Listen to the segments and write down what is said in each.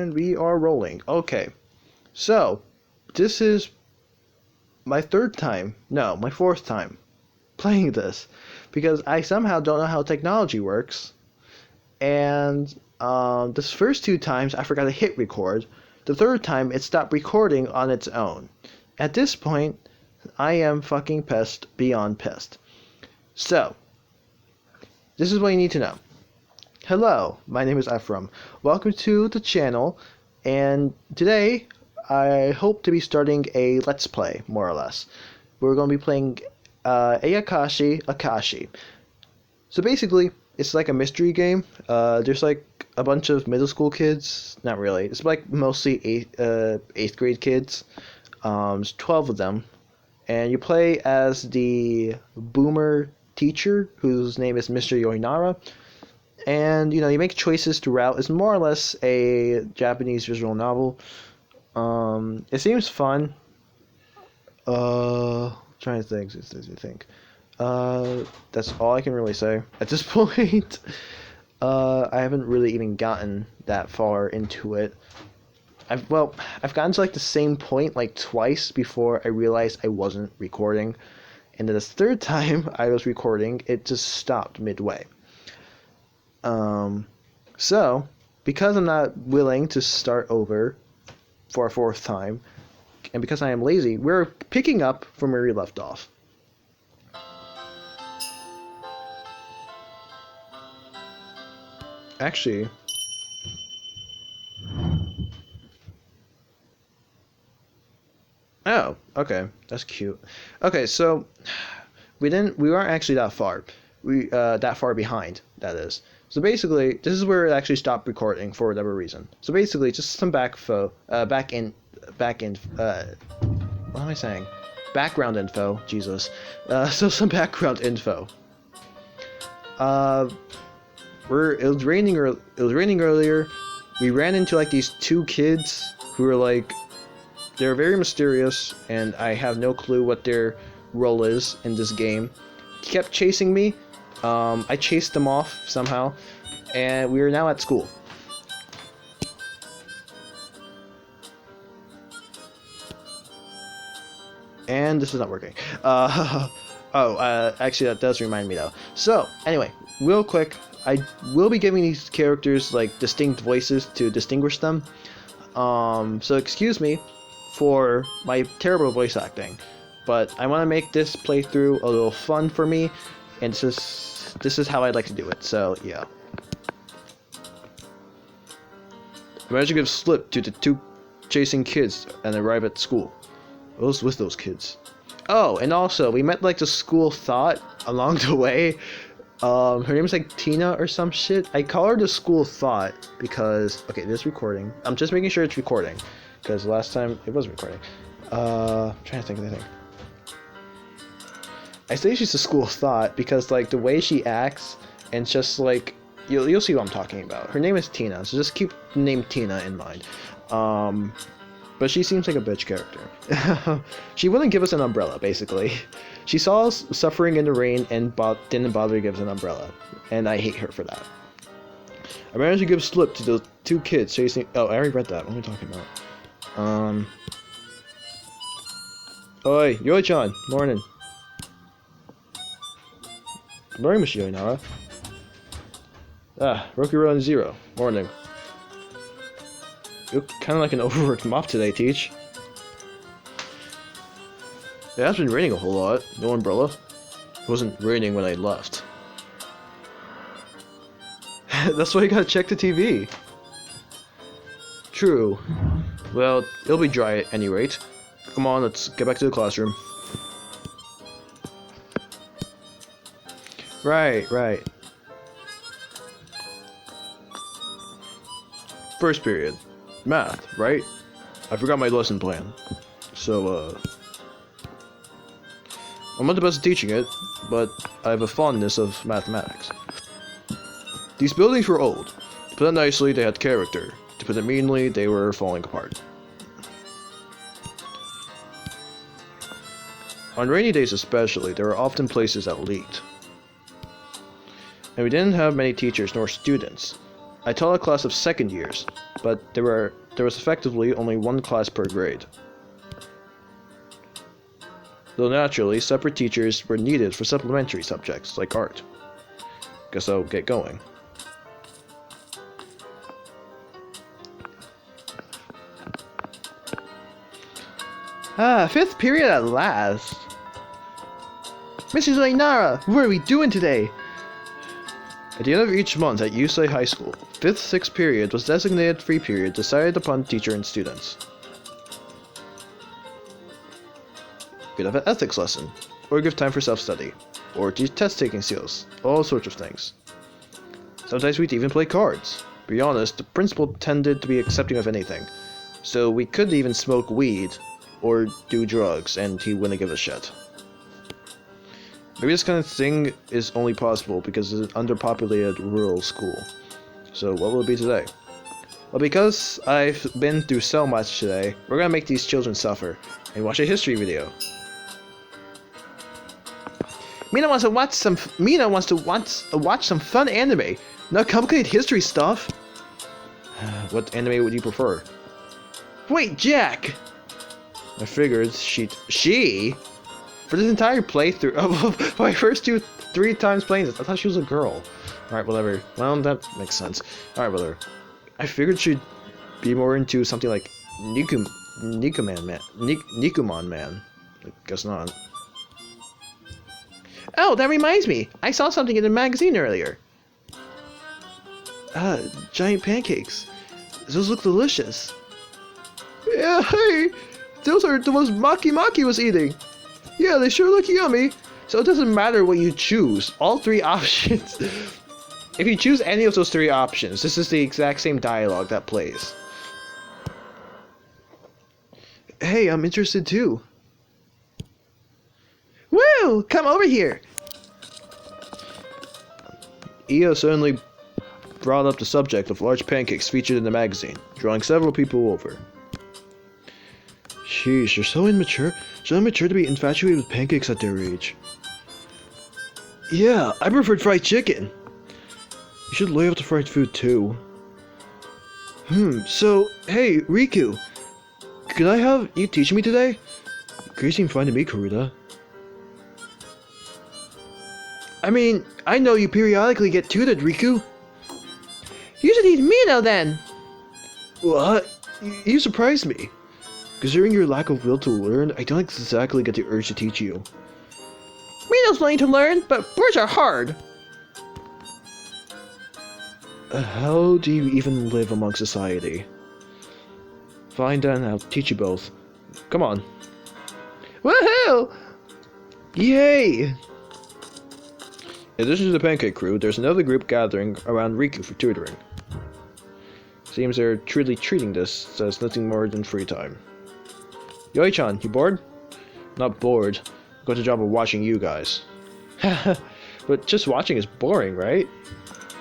And we are rolling. Okay. So, this is my my fourth time playing this. Because I somehow don't know how technology works. And this first two times I forgot to hit record. The third time it stopped recording on its own. At this point, I am fucking pissed beyond pissed. So, this is what you need to know. Hello, my name is Ephraim. Welcome to the channel, and today I hope to be starting a Let's Play, more or less. We're going to be playing Ayakashi Akashi. So basically, it's like a mystery game. There's like a bunch of middle school kids. Not really. It's like mostly 8th grade kids. There's 12 of them. And you play as the boomer teacher, whose name is Mr. Yoinara. And, you make choices throughout. It's more or less a Japanese visual novel. It seems fun. Trying to think. That's all I can really say at this point. I haven't really even gotten that far into it. I've gotten to like the same point like twice before I realized I wasn't recording. And then this third time I was recording, it just stopped midway. So, because I'm not willing to start over for a fourth time, and because I am lazy, we're picking up from where we left off. Actually, oh, okay, that's cute. Okay, so we weren't actually that far. That far behind, that is. So basically, this is where it actually stopped recording for whatever reason. So basically, just some what am I saying? Background info, Jesus. So some background info. It was raining earlier. We ran into like these two kids who were like, they're very mysterious, and I have no clue what their role is in this game. He kept chasing me. I chased them off somehow, and we are now at school. And this is not working. Actually, that does remind me though. So, anyway, real quick, I will be giving these characters like distinct voices to distinguish them. So excuse me for my terrible voice acting, but I want to make this playthrough a little fun for me, and this is how I'd like to do it. So yeah. I managed to give slip to the two chasing kids and arrive at school. What was with those kids? Oh, and also we met like the school THOT along the way. Her name is like Tina or some shit. I call her the school THOT because okay, this recording. I'm just making sure it's recording because last time it wasn't recording. I'm trying to think of anything. I say she's the school THOT because like the way she acts and just like you'll see what I'm talking about. Her name is Tina, so just keep the name Tina in mind. But she seems like a bitch character. She wouldn't give us an umbrella, basically. She saw us suffering in the rain and didn't bother to give us an umbrella. And I hate her for that. I managed to give slip to those two kids chasing... Oh, I already read that. What am I talking about? Oi, Yoi-chan. Morning. Good morning, Mr. Yoinara. Rokuron Zero. Morning. You look kind of like an overworked mop today, Teach. It has been raining a whole lot. No umbrella. It wasn't raining when I left. That's why you gotta check the TV. True. Well, it'll be dry at any rate. Come on, let's get back to the classroom. Right. First period. Math, right? I forgot my lesson plan. So, I'm not the best at teaching it, but I have a fondness of mathematics. These buildings were old. To put it nicely, they had character. To put it meanly, they were falling apart. On rainy days especially, there were often places that leaked. And we didn't have many teachers nor students. I taught a class of second years, but there was effectively only one class per grade. Though naturally, separate teachers were needed for supplementary subjects like art. Guess I'll get going. Fifth period at last. Mrs. Ainara, what are we doing today? At the end of each month at Yusei High School, 5th, 6th period was designated free period decided upon teacher and students. Could have an ethics lesson, or give time for self-study, or teach test-taking skills, all sorts of things. Sometimes we'd even play cards. To be honest, the principal tended to be accepting of anything, so we could even smoke weed or do drugs, and he wouldn't give a shit. Maybe this kind of thing is only possible because it's an underpopulated rural school. So what will it be today? Well, because I've been through so much today, we're gonna make these children suffer and watch a history video. Mina wants to watch some fun anime, not complicated history stuff. What anime would you prefer? Wait, Jack! I figured she? For this entire playthrough, my first 3 times playing this, I thought she was a girl. Alright, whatever. Well, that makes sense. Alright, whatever. I figured she'd be more into something like Nikumon Man. I guess not. Oh, that reminds me. I saw something in the magazine earlier. Giant pancakes. Those look delicious. Yeah, hey! Those are the ones Maki was eating. Yeah, they sure look yummy. So it doesn't matter what you choose. All 3 options. If you choose any of those 3 options, this is the exact same dialogue that plays. Hey, I'm interested too. Woo! Come over here! Io suddenly brought up the subject of large pancakes featured in the magazine, drawing several people over. Sheesh, you're so immature. So immature to be infatuated with pancakes at their age. Yeah, I preferred fried chicken. You should lay off the fried food too. So, hey, Riku. Could I have you teach me today? Grades seem fine to me, Karuta. I mean, I know you periodically get tutored, Riku. You should teach Mino then. What? You surprised me. Considering your lack of will to learn, I don't exactly get the urge to teach you. Mino's willing to learn, but words are hard. How do you even live among society? Fine then, I'll teach you both. Come on. Woohoo! Yay! In addition to the pancake crew, there's another group gathering around Riku for tutoring. Seems they're truly treating this as nothing more than free time. Yoi-chan, you bored? Not bored. I've got the job of watching you guys. But just watching is boring, right?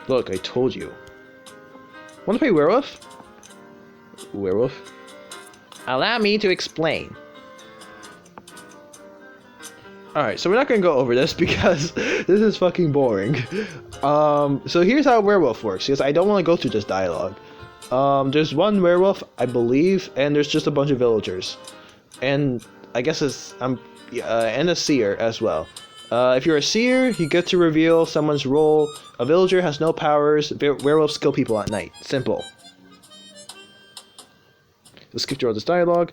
Look, I told you. Wanna play Werewolf? Werewolf? Allow me to explain. Alright, so we're not gonna go over this because this is fucking boring. So here's how Werewolf works, because I don't want to go through this dialogue. There's one werewolf, I believe, and there's just a bunch of villagers. And I guess it's and a seer as well. If you're a seer, you get to reveal someone's role. A villager has no powers. Werewolves kill people at night. Simple. Let's skip through all this dialogue.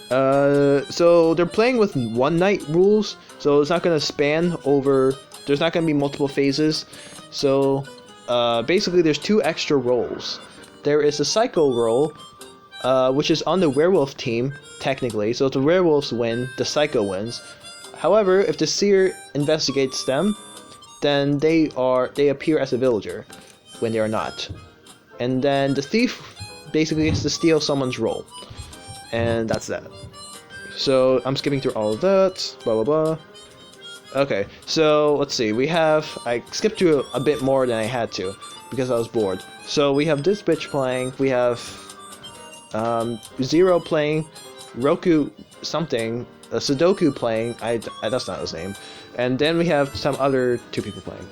So they're playing with one night rules, so it's not gonna span over. There's not gonna be multiple phases. So basically, there's 2 extra roles. There is a psycho role, which is on the werewolf team, technically. So if the werewolves win, the psycho wins. However, if the seer investigates them, then they appear as a villager when they are not. And then the thief basically gets to steal someone's role. And that's that. So I'm skipping through all of that, blah blah blah. Okay, so let's see, I skipped through a bit more than I had to, because I was bored. So we have this bitch playing, we have Zero playing, Roku something, Sudoku playing, that's not his name, and then we have some other 2 people playing.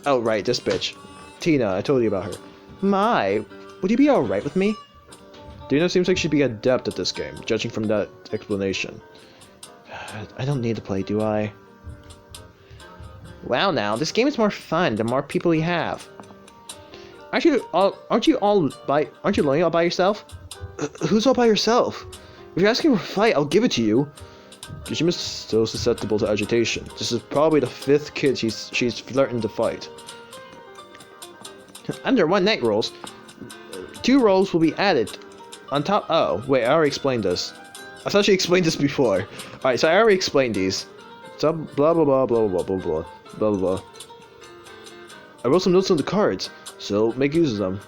Oh right, this bitch. Tina, I told you about her. My, would you be alright with me? Tina seems like she'd be adept at this game, judging from that explanation. I don't need to play, do I? Wow, now, this game is more fun the more people you have. Aren't you lonely all by yourself? Who's all by yourself? If you're asking for a fight, I'll give it to you. Kishima's so susceptible to agitation. This is probably the 5th kid she's flirting to fight. Under one night rules, 2 roles will be added on top. Oh, wait, I already explained this. I thought she explained this before. Alright, so I already explained these. So blah blah blah blah blah blah blah blah blah. I wrote some notes on the cards, so make use of them.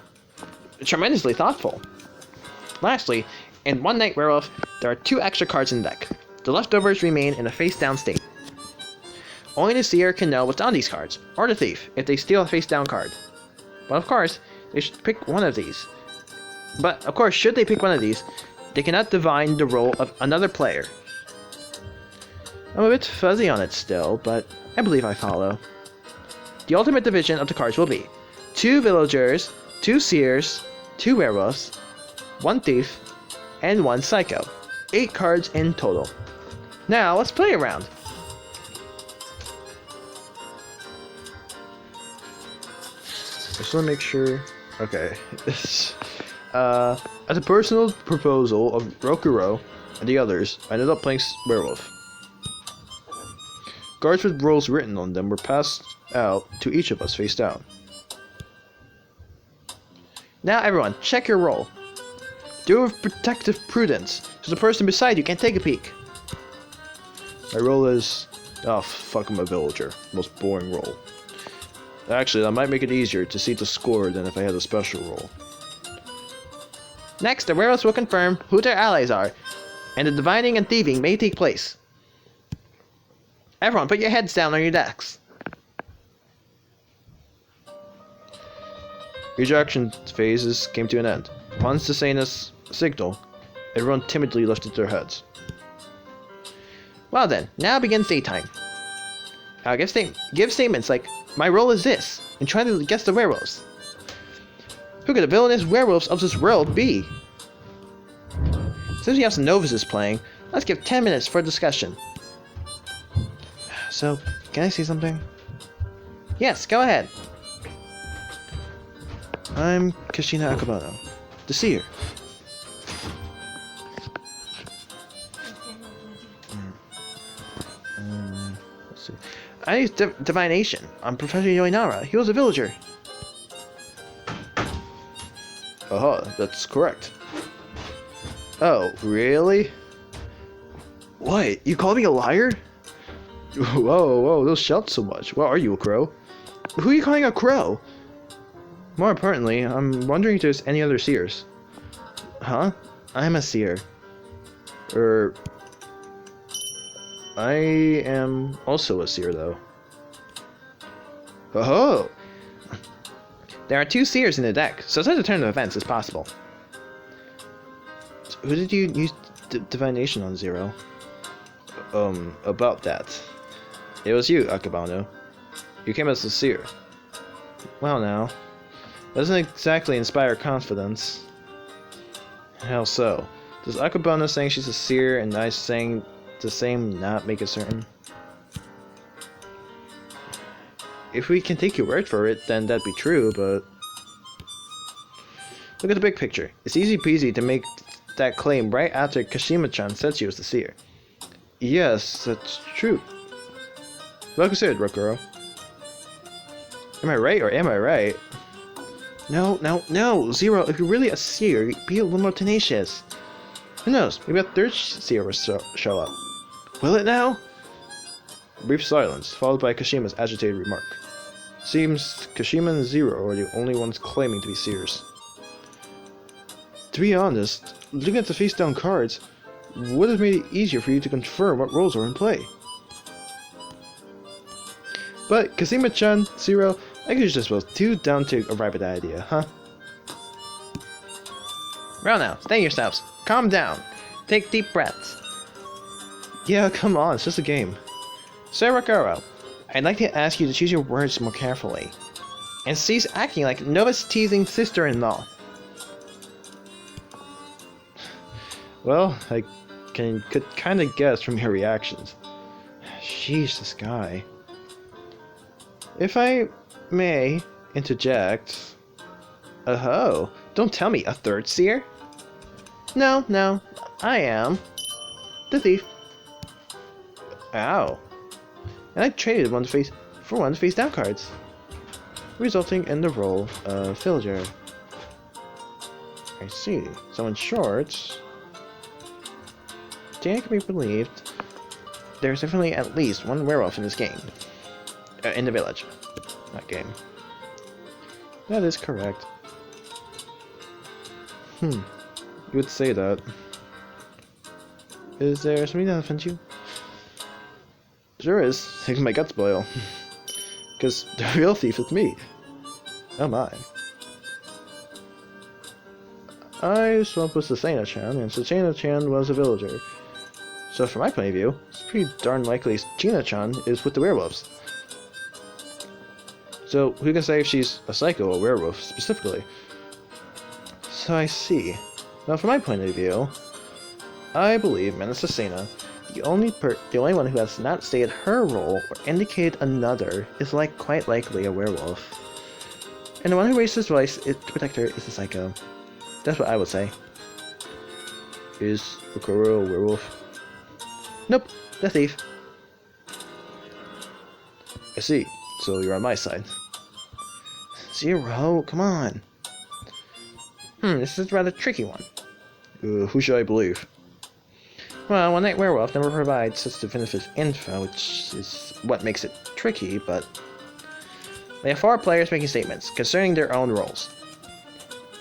Tremendously thoughtful. Lastly, in One Night Werewolf, there are 2 extra cards in the deck. The leftovers remain in a face-down state. Only the seer can know what's on these cards, or the thief, if they steal a face-down card. But of course, they should pick one of these. But of course, should they pick one of these, they cannot divine the role of another player. I'm a bit fuzzy on it still, but I believe I follow. The ultimate division of the cards will be 2 villagers, 2 seers, 2 werewolves, 1 thief, and 1 psycho. 8 cards in total. Now, let's play around. I just want to make sure. Okay. As a personal proposal of Rokuro and the others, I ended up playing Werewolf. Cards with roles written on them were passed out to each of us face down. Now everyone, check your roll. Do it with protective prudence, so the person beside you can take a peek. My roll is... oh fuck, I'm a villager. Most boring roll. Actually, that might make it easier to see the score than if I had a special roll. Next, the werewolves will confirm who their allies are, and the divining and thieving may take place. Everyone, put your heads down on your decks. Each action phases came to an end. Upon Susaina's signal, everyone timidly lifted their heads. Well then, now begins daytime. I'll give statements like, my role is this, and try to guess the werewolves. Who could the villainous werewolves of this world be? Since we have some novices playing, let's give 10 minutes for discussion. So, can I say something? Yes, go ahead. I'm Kashina Akabano, the seer. Let's see. I used divination on Professor Yoinara. He was a villager. That's correct. Oh, really? What? You call me a liar? Whoa, don't shout so much. What are you, a crow? Who are you calling a crow? More importantly, I'm wondering if there's any other seers. Huh? I'm a seer. I am also a seer, though. Oh! There are 2 seers in the deck, so such a turn of events is possible. So who did you use divination on, Zero? About that. It was you, Akabano. You came as a seer. Well now. Doesn't exactly inspire confidence. How so? Does Akabano saying she's a seer and I saying the same not make it certain? If we can take your word for it, then that'd be true, but... Look at the big picture. It's easy peasy to make that claim right after Kashima-chan said she was the seer. Yes, that's true. Well considered, Rokuro. Am I right or am I right? No, Zero, if you're really a seer, be a little more tenacious. Who knows, maybe a 3rd seer will show up. Will it now? A brief silence, followed by Kashima's agitated remark. Seems Kashima and Zero are the only ones claiming to be seers. To be honest, looking at the face-down cards would have made it easier for you to confirm what roles are in play. But Kashima-chan, Zero, I guess you're just both too dumb to arrive at that idea, huh? Well now, stay yourselves. Calm down. Take deep breaths. Yeah, come on, it's just a game. Sir Rokuro, I'd like to ask you to choose your words more carefully. And she's acting like Nova's teasing sister-in-law. Well, I could kind of guess from your reactions. Sheesh, this guy. If I may interject... Oh, don't tell me a third seer? No, I am the thief. Ow. And I traded one for one face down cards, resulting in the role of villager. I see. So in short, Dan can be believed there's definitely at least one werewolf in this game. In the village. Not game. That is correct. You would say that. Is there something that offends you? Sure is. Makes my guts boil. Because the real thief is me. Oh my. I swapped with Susaina-chan, and Susaina-chan was a villager. So from my point of view, it's pretty darn likely Gina-chan is with the werewolves. So who can say if she's a psycho or werewolf specifically? So I see. Now from my point of view, I believe Mana Susaina, the only one who has not stated her role or indicated another, is quite likely a werewolf. And the one who raised his voice to protect her is a psycho. That's what I would say. Is Okoro a werewolf? Nope, the thief. I see. So you're on my side. Zero, come on. This is a rather tricky one. Who should I believe? Well, One Night Werewolf never provides such definitive info, which is what makes it tricky, but... They have 4 players making statements concerning their own roles.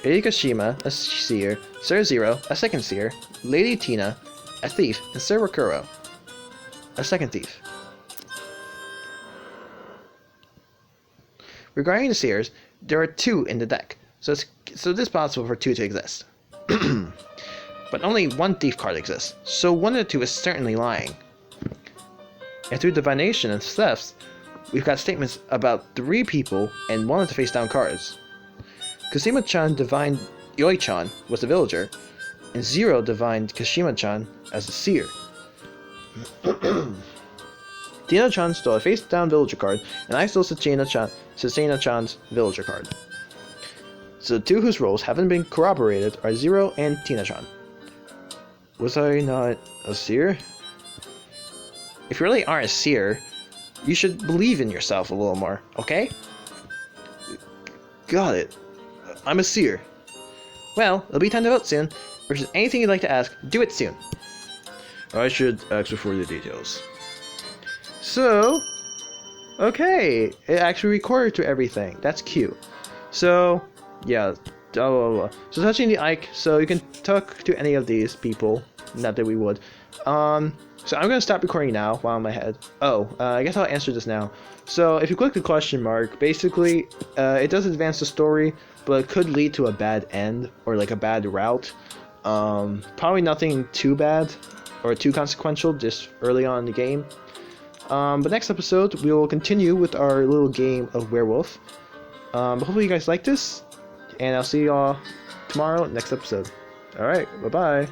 Irikashima, a seer, Sir Zero, a second seer, Lady Tina, a thief, and Sir Rakuro, a second thief. Regarding the seers, there are 2 in the deck, so it is possible for 2 to exist. But only 1 thief card exists, so one of the 2 is certainly lying. And through divination and thefts, we've got statements about 3 people and 1 of the face-down cards. Kashima-chan divined Yoi-chan was a villager, and Zero divined Kashima-chan as a seer. Tina-chan stole a face-down villager card, and I stole Susaina-chan's villager card. So the 2 whose roles haven't been corroborated are Zero and Tina-chan. Was I not a seer? If you really are a seer, you should believe in yourself a little more, okay? Got it. I'm a seer. Well, it'll be time to vote soon. If there's anything you'd like to ask, do it soon. I should ask before the details. So, okay, it actually recorded to everything. That's cute. So, yeah, So touching the Ike, so you can talk to any of these people. Not that we would. So I'm gonna stop recording now while I'm ahead. I guess I'll answer this now. So if you click the question mark, basically, it does advance the story, but it could lead to a bad end or a bad route. Probably nothing too bad or too consequential, just early on in the game. But next episode, we will continue with our little game of Werewolf. But hopefully you guys like this, and I'll see y'all tomorrow, next episode. Alright, bye-bye.